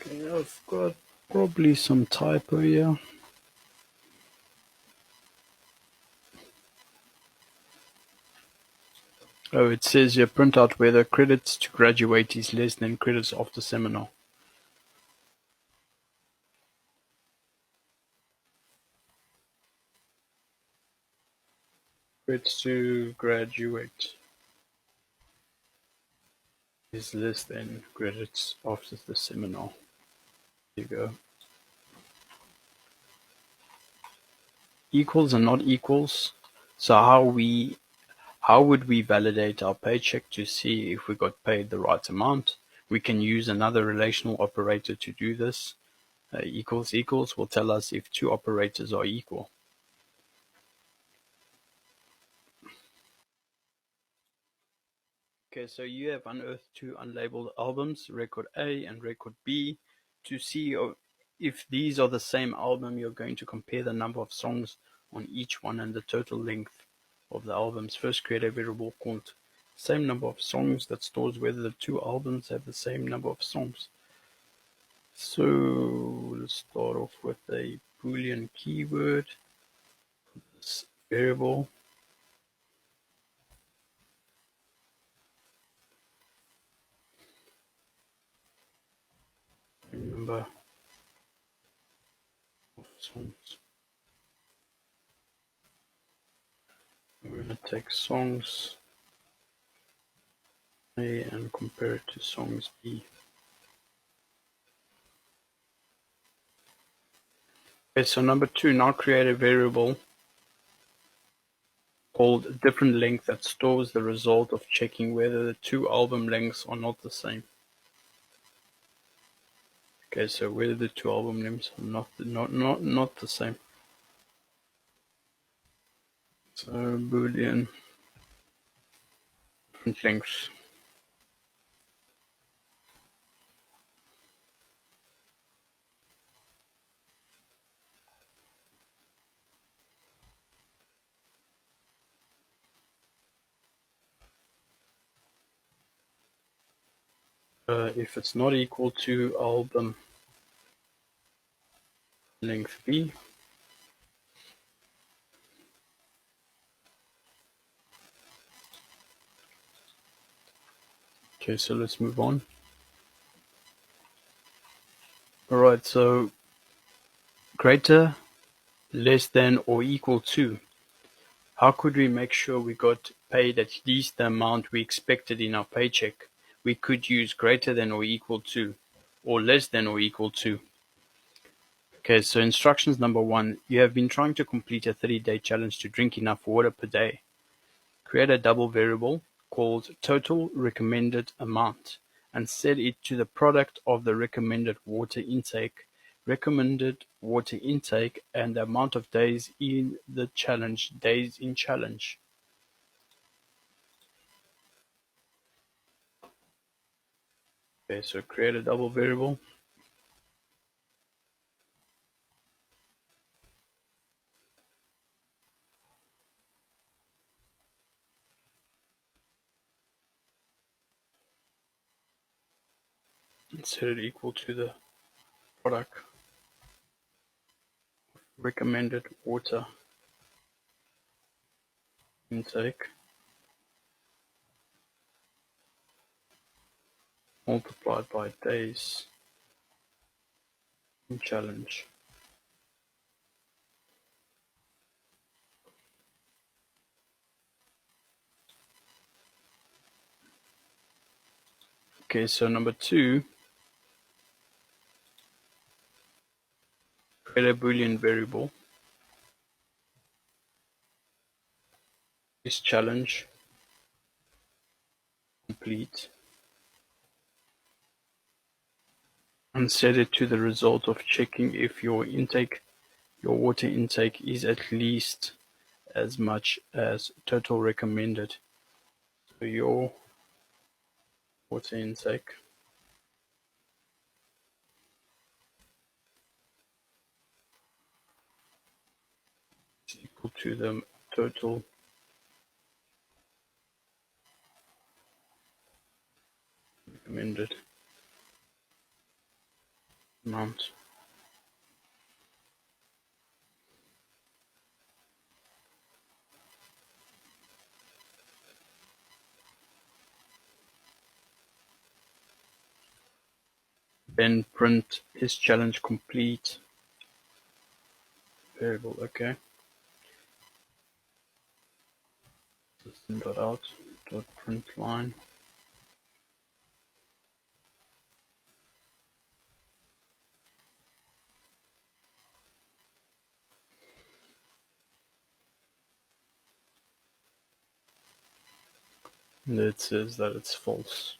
Okay, I've got probably some typo here. Oh, it says here print out whether credits to graduate is less than credits after seminar. Credits to graduate is less than credits after the seminar. There you go. Equals and not equals. So how would we validate our paycheck to see if we got paid the right amount? We can use another relational operator to do this. Equals equals will tell us if two operators are equal. Okay, so you have unearthed two unlabeled albums, record A and record B. To see if these are the same album, you're going to compare the number of songs on each one and the total length of the albums. First, create a variable called same number of songs that stores whether the two albums have the same number of songs. So let's start off with a Boolean keyword, this variable. Number of songs. We're going to take songs A and compare it to songs B. Okay, so number two, now create a variable called different length that stores the result of checking whether the two album lengths are not the same. Okay, so whether the two album lengths are not the same. So Boolean different lengths. If it's not equal to album length B, okay, so let's move on. Alright, so greater, less than, or equal to. How could we make sure we got paid at least the amount we expected in our paycheck? We could use greater than or equal to, or less than or equal to. Okay, so instructions number one, you have been trying to complete a 30-day challenge to drink enough water per day. Create a double variable called total recommended amount and set it to the product of the recommended water intake, and the amount of days in the challenge, days in challenge. Okay, so create a double variable. And set it equal to the product recommended water intake multiplied by days in challenge. Okay, so number two, create a Boolean variable. This challenge complete and set it to the result of checking if your water intake is at least as much as total recommended. So your water intake is equal to the total recommended. amount. Then print is challenge complete variable. Okay. System.out print line. And it says that it's false.